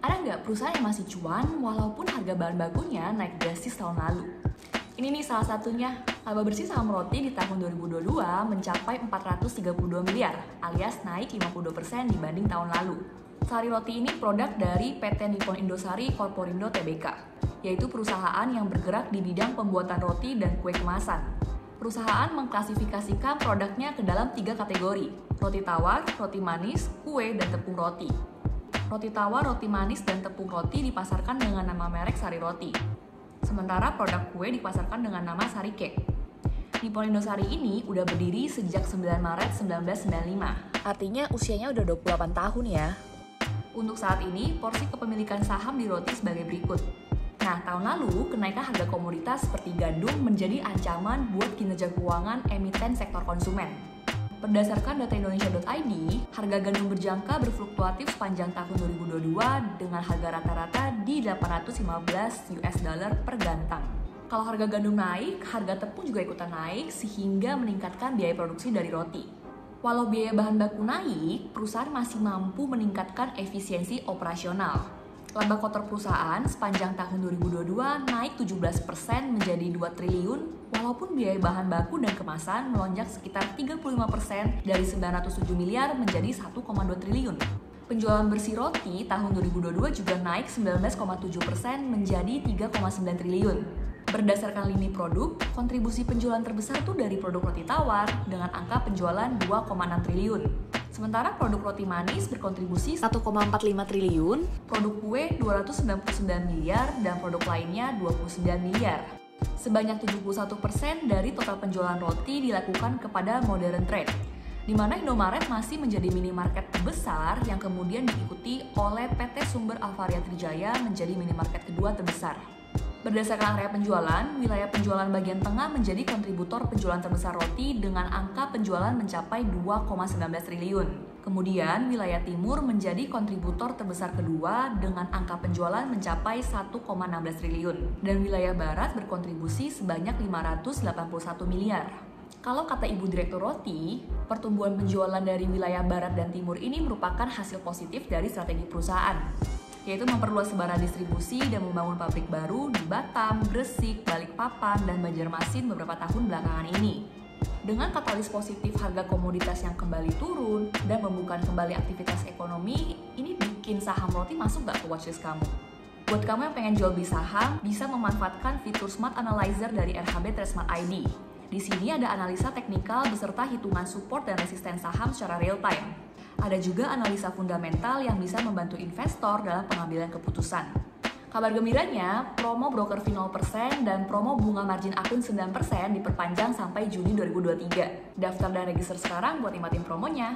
Ada nggak perusahaan yang masih cuan walaupun harga bahan bakunya naik drastis tahun lalu? Ini nih salah satunya. Laba bersih saham roti di tahun 2022 mencapai 432 miliar alias naik 52% dibanding tahun lalu. Sari Roti ini produk dari PT Nippon Indosari Corporindo Tbk, yaitu perusahaan yang bergerak di bidang pembuatan roti dan kue kemasan. Perusahaan mengklasifikasikan produknya ke dalam 3 kategori, roti tawar, roti manis, kue, dan tepung roti. Roti tawar, roti manis, dan tepung roti dipasarkan dengan nama merek Sari Roti. Sementara produk kue dipasarkan dengan nama Sari Cake. Nippon Indosari ini udah berdiri sejak 9 Maret 1995. Artinya usianya udah 28 tahun ya. Untuk saat ini, porsi kepemilikan saham di roti sebagai berikut. Nah, tahun lalu, kenaikan harga komoditas seperti gandum menjadi ancaman buat kinerja keuangan emiten sektor konsumen. Berdasarkan data Indonesia.id, harga gandum berjangka berfluktuatif sepanjang tahun 2022 dengan harga rata-rata di 815 US dollar per gantang. Kalau harga gandum naik, harga tepung juga ikutan naik sehingga meningkatkan biaya produksi dari roti. Walau biaya bahan baku naik, perusahaan masih mampu meningkatkan efisiensi operasional. Laba kotor perusahaan sepanjang tahun 2022 naik 17% menjadi 2 triliun, walaupun biaya bahan baku dan kemasan melonjak sekitar 35% dari 907 miliar menjadi 1,2 triliun. Penjualan bersih roti tahun 2022 juga naik 19,7% menjadi 3,9 triliun. Berdasarkan lini produk, kontribusi penjualan terbesar tuh dari produk roti tawar dengan angka penjualan 2,6 triliun. Sementara produk roti manis berkontribusi 1,45 triliun, produk kue 299 miliar, dan produk lainnya 29 miliar. Sebanyak 71% dari total penjualan roti dilakukan kepada modern trade, di mana Indomaret masih menjadi minimarket terbesar yang kemudian diikuti oleh PT Sumber Alvaria Trijaya menjadi minimarket kedua terbesar. Berdasarkan area penjualan, wilayah penjualan bagian tengah menjadi kontributor penjualan terbesar roti dengan angka penjualan mencapai 2,19 triliun. Kemudian, wilayah timur menjadi kontributor terbesar kedua dengan angka penjualan mencapai 1,16 triliun. Dan wilayah barat berkontribusi sebanyak 581 miliar. Kalau kata Ibu Direktur Roti, pertumbuhan penjualan dari wilayah barat dan timur ini merupakan hasil positif dari strategi perusahaan, yaitu memperluas sebaran distribusi dan membangun pabrik baru di Batam, Gresik, Balikpapan, dan Banjarmasin beberapa tahun belakangan ini. Dengan katalis positif harga komoditas yang kembali turun dan membuka kembali aktivitas ekonomi, ini bikin saham roti masuk nggak ke watchlist kamu? Buat kamu yang pengen jual beli saham, bisa memanfaatkan fitur Smart Analyzer dari RHB Tradesmart ID. Di sini ada analisa teknikal beserta hitungan support dan resisten saham secara real time. Ada juga analisa fundamental yang bisa membantu investor dalam pengambilan keputusan. Kabar gembiranya, promo broker fee 0% dan promo bunga margin akun 9% diperpanjang sampai Juni 2023. Daftar dan register sekarang buat nikmatin promonya.